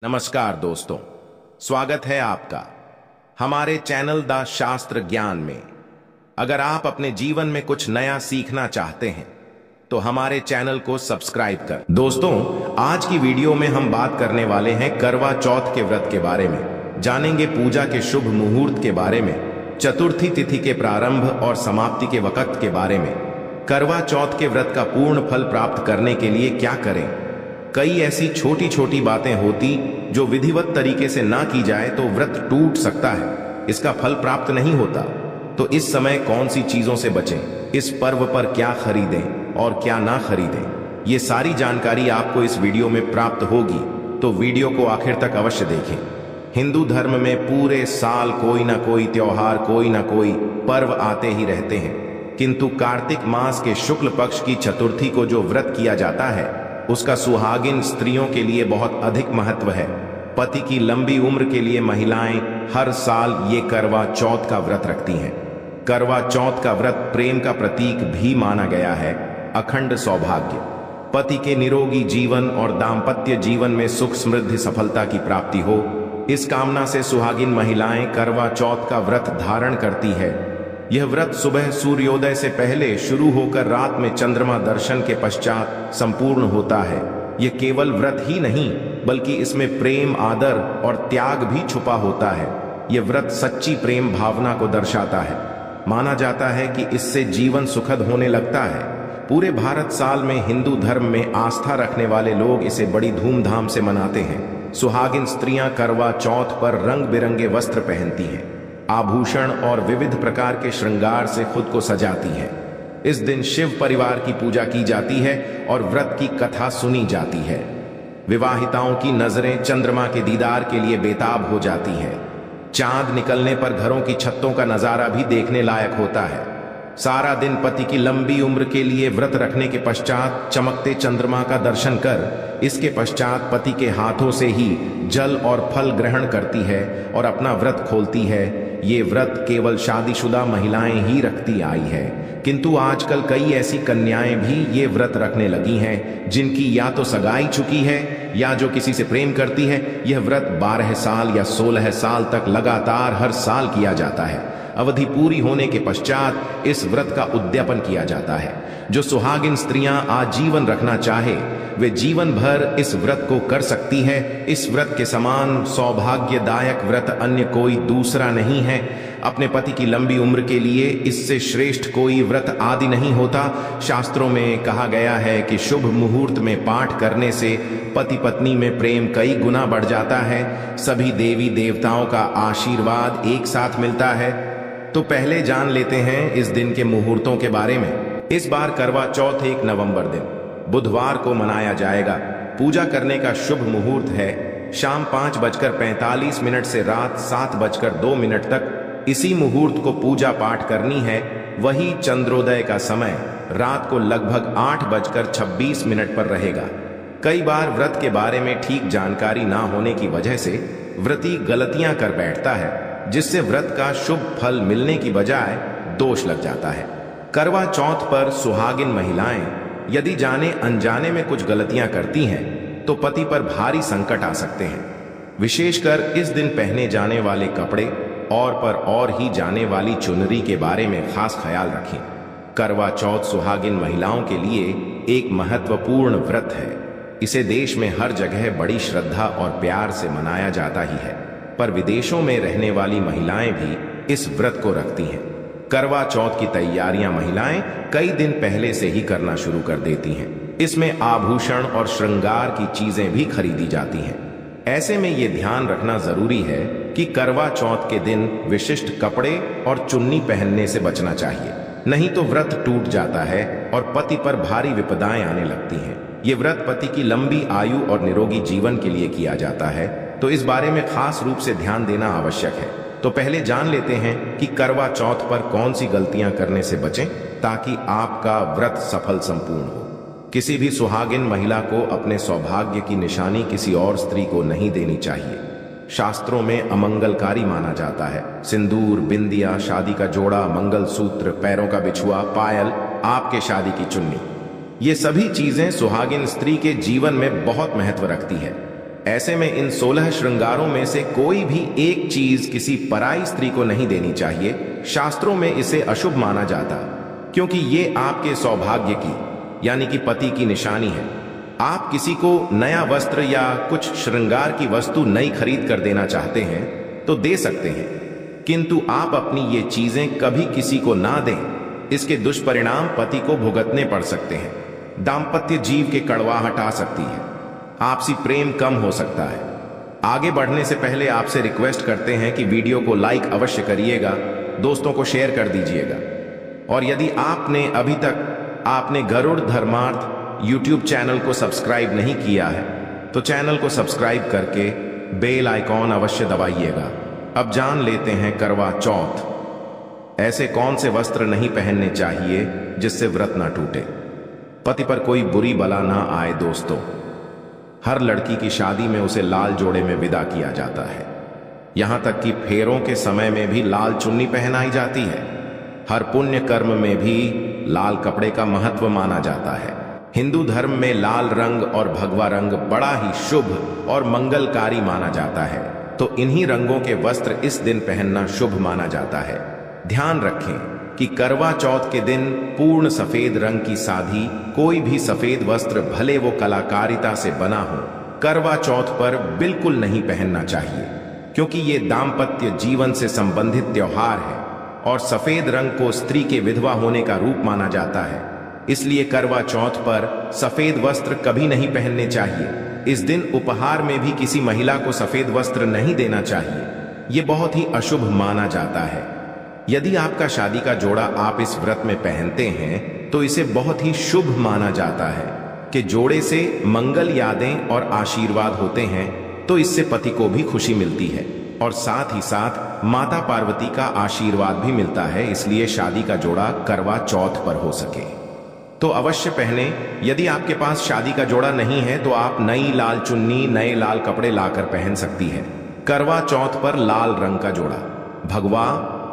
नमस्कार दोस्तों, स्वागत है आपका हमारे चैनल द शास्त्र ज्ञान में। अगर आप अपने जीवन में कुछ नया सीखना चाहते हैं तो हमारे चैनल को सब्सक्राइब कर। दोस्तों, आज की वीडियो में हम बात करने वाले हैं करवा चौथ के व्रत के बारे में। जानेंगे पूजा के शुभ मुहूर्त के बारे में, चतुर्थी तिथि के प्रारंभ और समाप्ति के वक्त के बारे में, करवा चौथ के व्रत का पूर्ण फल प्राप्त करने के लिए क्या करें। कई ऐसी छोटी छोटी बातें होती जो विधिवत तरीके से ना की जाए तो व्रत टूट सकता है, इसका फल प्राप्त नहीं होता। तो इस समय कौन सी चीजों से बचें, इस पर्व पर क्या खरीदें और क्या ना खरीदें, ये सारी जानकारी आपको इस वीडियो में प्राप्त होगी, तो वीडियो को आखिर तक अवश्य देखें। हिंदू धर्म में पूरे साल कोई ना कोई त्योहार, कोई ना कोई पर्व आते ही रहते हैं, किंतु कार्तिक मास के शुक्ल पक्ष की चतुर्थी को जो व्रत किया जाता है उसका सुहागिन स्त्रियों के लिए बहुत अधिक महत्व है। पति की लंबी उम्र के लिए महिलाएं हर साल ये करवा चौथ का व्रत रखती हैं। करवा चौथ का व्रत प्रेम का प्रतीक भी माना गया है। अखंड सौभाग्य, पति के निरोगी जीवन और दाम्पत्य जीवन में सुख समृद्धि सफलता की प्राप्ति हो, इस कामना से सुहागिन महिलाएं करवा चौथ का व्रत धारण करती है। यह व्रत सुबह सूर्योदय से पहले शुरू होकर रात में चंद्रमा दर्शन के पश्चात संपूर्ण होता है। यह केवल व्रत ही नहीं बल्कि इसमें प्रेम, आदर और त्याग भी छुपा होता है। यह व्रत सच्ची प्रेम भावना को दर्शाता है। माना जाता है कि इससे जीवन सुखद होने लगता है। पूरे भारत साल में हिंदू धर्म में आस्था रखने वाले लोग इसे बड़ी धूमधाम से मनाते हैं। सुहागिन स्त्रियां करवा चौथ पर रंग बिरंगे वस्त्र पहनती हैं, आभूषण और विविध प्रकार के श्रृंगार से खुद को सजाती है। इस दिन शिव परिवार की पूजा की जाती है और व्रत की कथा सुनी जाती है। विवाहिताओं की नजरें चंद्रमा के दीदार के लिए बेताब हो जाती हैं। चांद निकलने पर घरों की छतों का नजारा भी देखने लायक होता है। सारा दिन पति की लंबी उम्र के लिए व्रत रखने के पश्चात चमकते चंद्रमा का दर्शन कर इसके पश्चात पति के हाथों से ही जल और फल ग्रहण करती है और अपना व्रत खोलती है। ये व्रत केवल शादीशुदा महिलाएं ही रखती आई है, किंतु आजकल कई ऐसी कन्याएं भी ये व्रत रखने लगी हैं जिनकी या तो सगाई चुकी है या जो किसी से प्रेम करती है। यह व्रत 12 साल या 16 साल तक लगातार हर साल किया जाता है। अवधि पूरी होने के पश्चात इस व्रत का उद्यापन किया जाता है। जो सुहागिन स्त्रियां आजीवन रखना चाहे वे जीवन भर इस व्रत को कर सकती है। इस व्रत के समान सौभाग्यदायक व्रत अन्य कोई दूसरा नहीं है। अपने पति की लंबी उम्र के लिए इससे श्रेष्ठ कोई व्रत आदि नहीं होता। शास्त्रों में कहा गया है कि शुभ मुहूर्त में पाठ करने से पति पत्नी में प्रेम कई गुना बढ़ जाता है। सभी देवी देवताओं का आशीर्वाद एक साथ मिलता है। तो पहले जान लेते हैं इस दिन के मुहूर्तों के बारे में। इस बार करवा चौथ 1 नवंबर दिन बुधवार को मनाया जाएगा। पूजा करने का शुभ मुहूर्त है शाम 5:45 से रात 7:02 तक। इसी मुहूर्त को पूजा पाठ करनी है। वही चंद्रोदय का समय रात को लगभग 8:26 पर रहेगा। कई बार व्रत के बारे में ठीक जानकारी ना होने की वजह से व्रती गलतियां कर बैठता है, जिससे व्रत का शुभ फल मिलने की बजाय दोष लग जाता है। करवा चौथ पर सुहागिन महिलाएं यदि जाने अनजाने में कुछ गलतियां करती हैं तो पति पर भारी संकट आ सकते हैं। विशेषकर इस दिन पहने जाने वाले कपड़े और ही जाने वाली चुनरी के बारे में खास ख्याल रखें। करवा चौथ सुहागिन महिलाओं के लिए एक महत्वपूर्ण व्रत है। इसे देश में हर जगह बड़ी श्रद्धा और प्यार से मनाया जाता ही है, पर विदेशों में रहने वाली महिलाएं भी इस व्रत को रखती हैं। करवा चौथ की तैयारियां महिलाएं कई दिन पहले से ही करना शुरू कर देती हैं। इसमें आभूषण और श्रृंगार की चीजें भी खरीदी जाती हैं। ऐसे में ये ध्यान रखना जरूरी है कि करवा चौथ के दिन विशिष्ट कपड़े और चुन्नी पहनने से बचना चाहिए, नहीं तो व्रत टूट जाता है और पति पर भारी विपदाएं आने लगती हैं। ये व्रत पति की लंबी आयु और निरोगी जीवन के लिए किया जाता है, तो इस बारे में खास रूप से ध्यान देना आवश्यक है। तो पहले जान लेते हैं कि करवा चौथ पर कौन सी गलतियां करने से बचें ताकि आपका व्रत सफल संपूर्ण हो। किसी भी सुहागिन महिला को अपने सौभाग्य की निशानी किसी और स्त्री को नहीं देनी चाहिए। शास्त्रों में अमंगलकारी माना जाता है। सिंदूर, बिंदिया, शादी का जोड़ा, मंगल सूत्र, पैरों का बिछुआ, पायल, आपके शादी की चुन्नी, ये सभी चीजें सुहागिन स्त्री के जीवन में बहुत महत्व रखती है। ऐसे में इन 16 श्रृंगारों में से कोई भी एक चीज किसी पराई स्त्री को नहीं देनी चाहिए। शास्त्रों में इसे अशुभ माना जाता, क्योंकि ये आपके सौभाग्य की यानी कि पति की निशानी है। आप किसी को नया वस्त्र या कुछ श्रृंगार की वस्तु नई खरीद कर देना चाहते हैं तो दे सकते हैं, किंतु आप अपनी ये चीजें कभी किसी को ना दें। इसके दुष्परिणाम पति को भुगतने पड़ सकते हैं। दाम्पत्य जीव के कड़वाहट आ सकती है, आपसी प्रेम कम हो सकता है। आगे बढ़ने से पहले आपसे रिक्वेस्ट करते हैं कि वीडियो को लाइक अवश्य करिएगा, दोस्तों को शेयर कर दीजिएगा। और यदि आपने अभी तक आपने गरुड़ धर्मार्थ YouTube चैनल को सब्सक्राइब नहीं किया है तो चैनल को सब्सक्राइब करके बेल आइकॉन अवश्य दबाइएगा। अब जान लेते हैं करवा चौथ। ऐसे कौन से वस्त्र नहीं पहनने चाहिए जिससे व्रत ना टूटे, पति पर कोई बुरी बला ना आए। दोस्तों, हर लड़की की शादी में उसे लाल जोड़े में विदा किया जाता है। यहां तक कि फेरों के समय में भी लाल चुन्नी पहनाई जाती है। हर पुण्य कर्म में भी लाल कपड़े का महत्व माना जाता है। हिंदू धर्म में लाल रंग और भगवा रंग बड़ा ही शुभ और मंगलकारी माना जाता है, तो इन्हीं रंगों के वस्त्र इस दिन पहनना शुभ माना जाता है। ध्यान रखें कि करवा चौथ के दिन पूर्ण सफेद रंग की साधी कोई भी सफेद वस्त्र, भले वो कलाकारिता से बना हो, करवा चौथ पर बिल्कुल नहीं पहनना चाहिए, क्योंकि ये दाम्पत्य जीवन से संबंधित त्योहार है और सफेद रंग को स्त्री के विधवा होने का रूप माना जाता है। इसलिए करवा चौथ पर सफेद वस्त्र कभी नहीं पहनने चाहिए। इस दिन उपहार में भी किसी महिला को सफेद वस्त्र नहीं देना चाहिए, ये बहुत ही अशुभ माना जाता है। यदि आपका शादी का जोड़ा आप इस व्रत में पहनते हैं तो इसे बहुत ही शुभ माना जाता है कि जोड़े से मंगल यादें और आशीर्वाद होते हैं, तो इससे पति को भी खुशी मिलती है और साथ ही साथ माता पार्वती का आशीर्वाद भी मिलता है। इसलिए शादी का जोड़ा करवा चौथ पर हो सके तो अवश्य पहने। यदि आपके पास शादी का जोड़ा नहीं है तो आप नई लाल चुन्नी, नए लाल कपड़े लाकर पहन सकती है। करवा चौथ पर लाल रंग का जोड़ा, भगवा,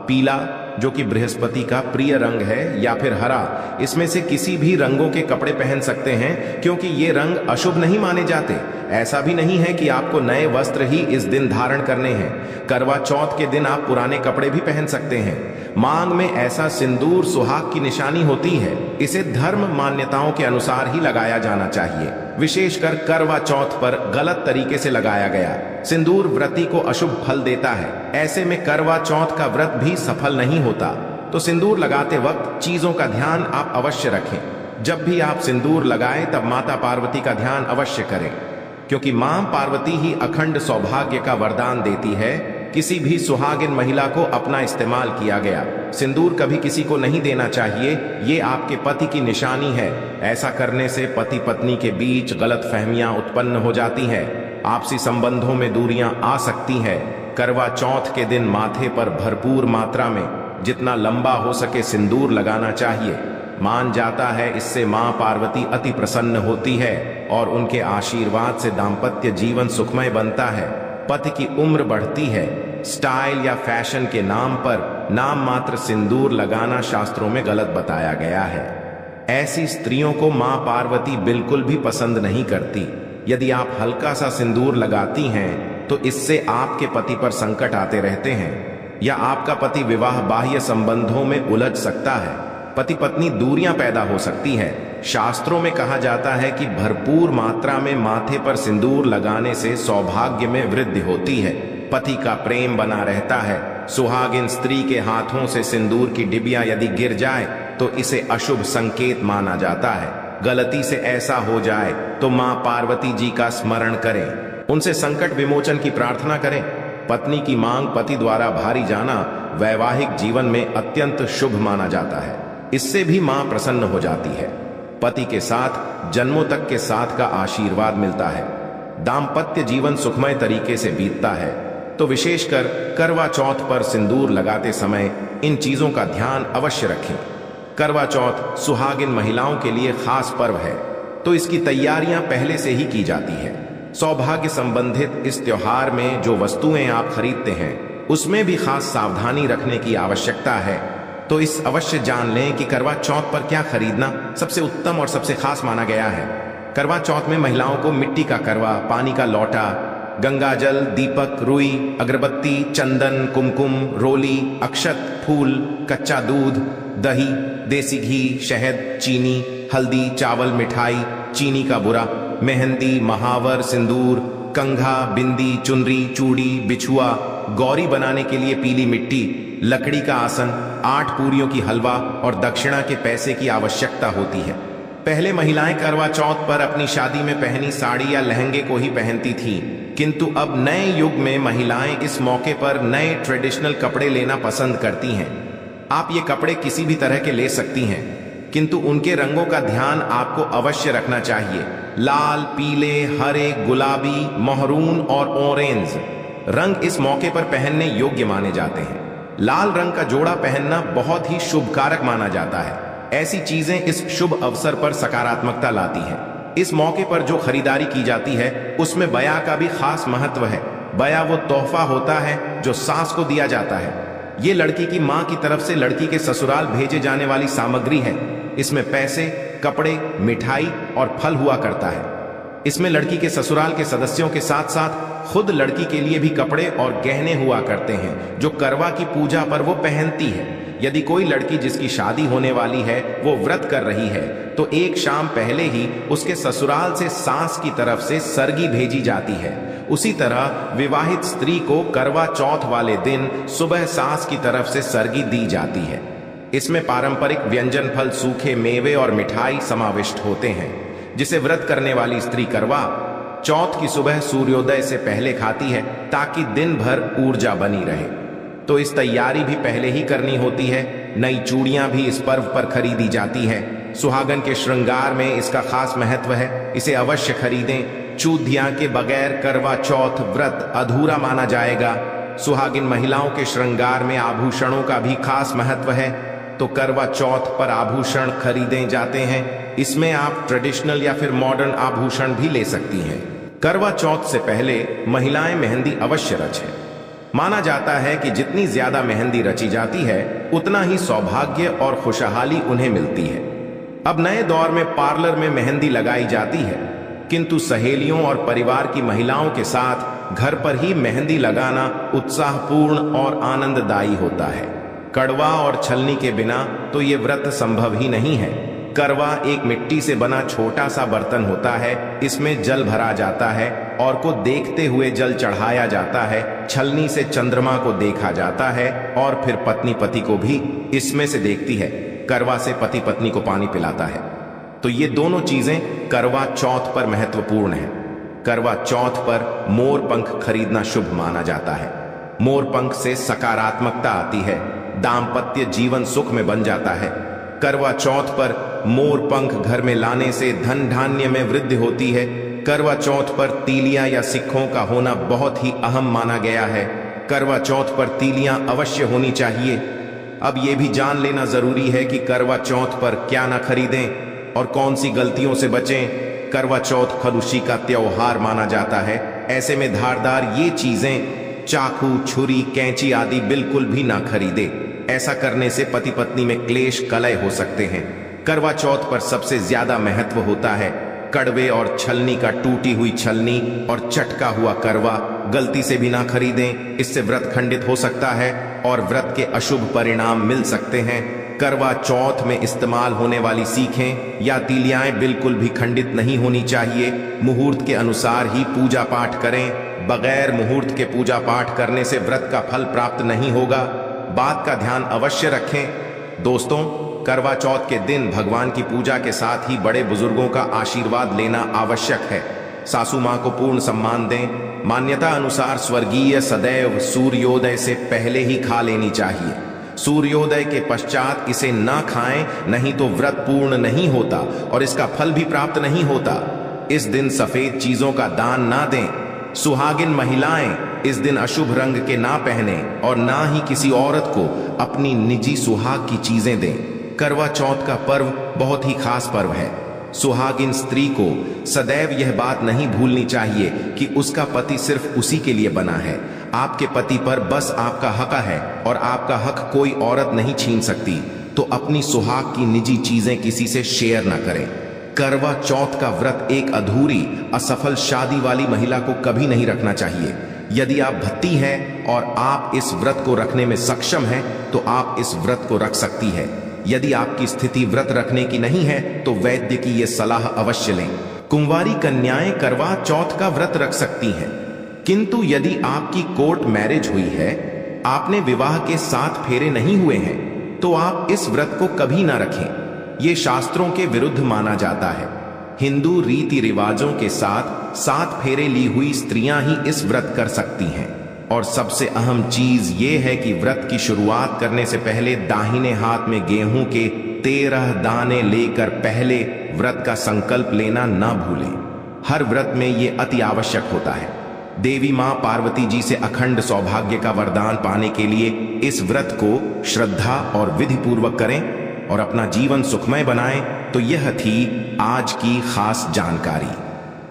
पीला जो कि बृहस्पति का प्रिय रंग है, या फिर हरा, इसमें से किसी भी रंगों के कपड़े पहन सकते हैं, क्योंकि ये रंग अशुभ नहीं माने जाते। ऐसा भी नहीं है कि आपको नए वस्त्र ही इस दिन धारण करने हैं। करवा चौथ के दिन आप पुराने कपड़े भी पहन सकते हैं। मांग में ऐसा सिंदूर सुहाग की निशानी होती है, इसे धर्म मान्यताओं के अनुसार ही लगाया जाना चाहिए। विशेषकर करवा चौथ पर गलत तरीके से लगाया गया सिंदूर व्रती को अशुभ फल देता है। ऐसे में करवा चौथ का व्रत भी सफल नहीं होता। तो सिंदूर लगाते वक्त चीजों का ध्यान आप अवश्य रखें। जब भी आप सिंदूर लगाएं तब माता पार्वती का ध्यान अवश्य करें, क्योंकि मां पार्वती ही अखंड सौभाग्य का वरदान देती है। किसी भी सुहागिन महिला को अपना इस्तेमाल किया गया सिंदूर कभी किसी को नहीं देना चाहिए, ये आपके पति की निशानी है। ऐसा करने से पति पत्नी के बीच गलतफहमियां उत्पन्न हो जाती हैं, आपसी संबंधों में दूरियां आ सकती हैं। करवा चौथ के दिन माथे पर भरपूर मात्रा में जितना लंबा हो सके सिंदूर लगाना चाहिए। मान जाता है इससे मां पार्वती अति प्रसन्न होती है और उनके आशीर्वाद से दाम्पत्य जीवन सुखमय बनता है। पति की उम्र बढ़ती है। स्टाइल या फैशन के नाम पर नाम मात्र सिंदूर लगाना शास्त्रों में गलत बताया गया है। ऐसी स्त्रियों को मां पार्वती बिल्कुल भी पसंद नहीं करती। यदि आप हल्का सा सिंदूर लगाती हैं तो इससे आपके पति पर संकट आते रहते हैं, या आपका पति विवाह बाह्य संबंधों में उलझ सकता है। पति पत्नी दूरियां पैदा हो सकती है। शास्त्रों में कहा जाता है कि भरपूर मात्रा में माथे पर सिंदूर लगाने से सौभाग्य में वृद्धि होती है, पति का प्रेम बना रहता है। सुहागिन स्त्री के हाथों से सिंदूर की डिबिया यदि गिर जाए तो इसे अशुभ संकेत माना जाता है। गलती से ऐसा हो जाए तो मां पार्वती जी का स्मरण करें, उनसे संकट विमोचन की प्रार्थना करें। पत्नी की मांग पति द्वारा भारी जाना वैवाहिक जीवन में अत्यंत शुभ माना जाता है। इससे भी मां प्रसन्न हो जाती है। पति के साथ जन्मों तक के साथ का आशीर्वाद मिलता है। दाम्पत्य जीवन सुखमय तरीके से बीतता है। तो विशेषकर करवा चौथ पर सिंदूर लगाते समय इन चीजों का ध्यान अवश्य रखें। करवा चौथ सुहागिन महिलाओं के लिए खास पर्व है, तो इसकी तैयारियां पहले से ही की जाती है। सौभाग्य संबंधित इस त्योहार में जो वस्तुएं आप खरीदते हैं उसमें भी खास सावधानी रखने की आवश्यकता है। तो इस अवश्य जान लें कि करवा चौथ पर क्या खरीदना सबसे उत्तम और सबसे खास माना गया है। करवा चौथ में महिलाओं को मिट्टी का करवा, पानी का लोटा, गंगा जल, दीपक, रुई, अगरबत्ती, चंदन, कुमकुम, रोली, अक्षत, फूल, कच्चा दूध, दही, देसी घी, शहद, चीनी, हल्दी, चावल, मिठाई, चीनी का बुरा, मेहंदी, महावर, सिंदूर, कंघा, बिंदी, चुनरी, चूड़ी, बिछुआ, गौरी बनाने के लिए पीली मिट्टी, लकड़ी का आसन, 8 पूरियों की हलवा और दक्षिणा के पैसे की आवश्यकता होती है। पहले महिलाएं करवा चौथ पर अपनी शादी में पहनी साड़ी या लहंगे को ही पहनती थीं, किंतु अब नए युग में महिलाएं इस मौके पर नए ट्रेडिशनल कपड़े लेना पसंद करती हैं। आप ये कपड़े किसी भी तरह के ले सकती हैं, किंतु उनके रंगों का ध्यान आपको अवश्य रखना चाहिए। लाल, पीले, हरे, गुलाबी, महरून और ऑरेंज रंग इस मौके पर पहनने योग्य माने जाते हैं। लाल रंग का जोड़ा पहनना बहुत ही शुभ कारक माना जाता है। ऐसी चीजें इस शुभ अवसर पर सकारात्मकता लाती हैं। इस मौके पर जो खरीदारी की जाती है उसमें बया का भी खास महत्व है। बया वो तोहफा होता है जो सास को दिया जाता है। ये लड़की की मां की तरफ से लड़की के ससुराल भेजे जाने वाली सामग्री है। इसमें पैसे, कपड़े, मिठाई और फल हुआ करता है। इसमें लड़की के ससुराल के सदस्यों के साथ साथ खुद लड़की के लिए भी कपड़े और गहने हुआ करते हैं जो करवा की पूजा पर वो पहनती है। यदि कोई लड़की जिसकी शादी होने वाली है वो व्रत कर रही है तो एक शाम पहले ही उसके ससुराल से सास की तरफ से सरगी भेजी जाती है। उसी तरह विवाहित स्त्री को करवा चौथ वाले दिन सुबह सास की तरफ से सरगी दी जाती है। इसमें पारंपरिक व्यंजन, फल, सूखे मेवे और मिठाई समाविष्ट होते हैं, जिसे व्रत करने वाली स्त्री करवा चौथ की सुबह सूर्योदय से पहले खाती है ताकि दिन भर ऊर्जा बनी रहे। तो इस तैयारी भी पहले ही करनी होती है। नई चूड़ियां भी इस पर्व पर खरीदी जाती है। सुहागन के श्रृंगार में इसका खास महत्व है, इसे अवश्य खरीदें। चूधिया के बगैर करवा चौथ व्रत अधूरा माना जाएगा। सुहागिन महिलाओं के श्रृंगार में आभूषणों का भी खास महत्व है, तो करवा चौथ पर आभूषण खरीदे जाते हैं। इसमें आप ट्रेडिशनल या फिर मॉडर्न आभूषण भी ले सकती हैं। करवा चौथ से पहले महिलाएं मेहंदी अवश्य रचें। माना जाता है कि जितनी ज्यादा मेहंदी रची जाती है उतना ही सौभाग्य और खुशहाली उन्हें मिलती है। अब नए दौर में पार्लर में मेहंदी लगाई जाती है, किंतु सहेलियों और परिवार की महिलाओं के साथ घर पर ही मेहंदी लगाना उत्साहपूर्ण और आनंददायी होता है। कड़वा और छलनी के बिना तो ये व्रत संभव ही नहीं है। करवा एक मिट्टी से बना छोटा सा बर्तन होता है। इसमें जल भरा जाता है और को देखते हुए जल चढ़ाया जाता है। छलनी से चंद्रमा को देखा जाता है और फिर पत्नी पति को भी इसमें से देखती है। करवा से पति पत्नी को पानी पिलाता है। तो ये दोनों चीजें करवा चौथ पर महत्वपूर्ण है। करवा चौथ पर मोर पंख खरीदना शुभ माना जाता है। मोर पंख से सकारात्मकता आती है, दाम्पत्य जीवन सुख में बन जाता है। करवा चौथ पर मोर पंख घर में लाने से धन धान्य में वृद्धि होती है। करवा चौथ पर तीलियां या सिक्कों का होना बहुत ही अहम माना गया है। करवा चौथ पर तीलियां अवश्य होनी चाहिए। अब यह भी जान लेना जरूरी है कि करवा चौथ पर क्या ना खरीदें और कौन सी गलतियों से बचें। करवा चौथ खलुशी का त्योहार माना जाता है। ऐसे में धारदार ये चीजें, चाकू, छुरी, कैंची आदि बिल्कुल भी ना खरीदे। ऐसा करने से पति पत्नी में क्लेश, कलह हो सकते हैं। करवा चौथ पर सबसे ज्यादा महत्व होता है कड़वे और छलनी का। टूटी हुई छलनी और चटका हुआ करवा गलती से भी ना खरीदें, इससे व्रत खंडित हो सकता है और व्रत के अशुभ परिणाम मिल सकते हैं। करवा चौथ में इस्तेमाल होने वाली सीखें या तीलियाएं बिल्कुल भी खंडित नहीं होनी चाहिए। मुहूर्त के अनुसार ही पूजा पाठ करें। बगैर मुहूर्त के पूजा पाठ करने से व्रत का फल प्राप्त नहीं होगा। बात का ध्यान अवश्य रखें। दोस्तों, करवा चौथ के दिन भगवान की पूजा के साथ ही बड़े बुजुर्गों का आशीर्वाद लेना आवश्यक है। सासू मां को पूर्ण सम्मान दें। मान्यता अनुसार स्वर्गीय सदैव सूर्योदय से पहले ही खा लेनी चाहिए। सूर्योदय के पश्चात इसे ना खाएं, नहीं तो व्रत पूर्ण नहीं होता और इसका फल भी प्राप्त नहीं होता। इस दिन सफेद चीजों का दान ना दें। सुहागिन महिलाएं इस दिन अशुभ रंग के ना पहने और ना ही किसी औरत को अपनी निजी सुहाग की चीजें दें। करवा चौथ का पर्व बहुत ही खास पर्व है। सुहागिन स्त्री को सदैव यह बात नहीं भूलनी चाहिए कि उसका पति सिर्फ उसी के लिए बना है। आपके पति पर बस आपका हक है और आपका हक कोई औरत नहीं छीन सकती। तो अपनी सुहाग की निजी चीजें किसी से शेयर ना करें। करवा चौथ का व्रत एक अधूरी असफल शादी वाली महिला को कभी नहीं रखना चाहिए। यदि आप भत्ती हैं और आप इस व्रत को रखने में सक्षम हैं तो आप इस व्रत को रख सकती है। यदि आपकी स्थिति व्रत रखने की नहीं है तो वैद्य की यह सलाह अवश्य लें। कुंवारी कन्याएं करवा चौथ का व्रत रख सकती हैं, किंतु यदि आपकी कोर्ट मैरिज हुई है, आपने विवाह के 7 फेरे नहीं हुए हैं, तो आप इस व्रत को कभी ना रखें। ये शास्त्रों के विरुद्ध माना जाता है। हिंदू रीति रिवाजों के साथ 7 फेरे ली हुई स्त्रियां ही इस व्रत कर सकती हैं। और सबसे अहम चीज ये है कि व्रत की शुरुआत करने से पहले दाहिने हाथ में गेहूं के 13 दाने लेकर पहले व्रत का संकल्प लेना ना भूलें। हर व्रत में ये अति आवश्यक होता है। देवी मां पार्वती जी से अखंड सौभाग्य का वरदान पाने के लिए इस व्रत को श्रद्धा और विधि पूर्वक करें और अपना जीवन सुखमय बनाएं। तो यह थी आज की खास जानकारी।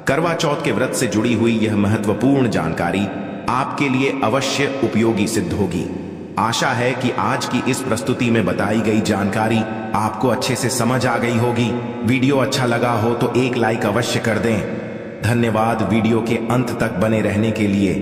करवा चौथ के व्रत से जुड़ी हुई यह महत्वपूर्ण जानकारी आपके लिए अवश्य उपयोगी सिद्ध होगी। आशा है कि आज की इस प्रस्तुति में बताई गई जानकारी आपको अच्छे से समझ आ गई होगी। वीडियो अच्छा लगा हो तो एक लाइक अवश्य कर दें। धन्यवाद वीडियो के अंत तक बने रहने के लिए।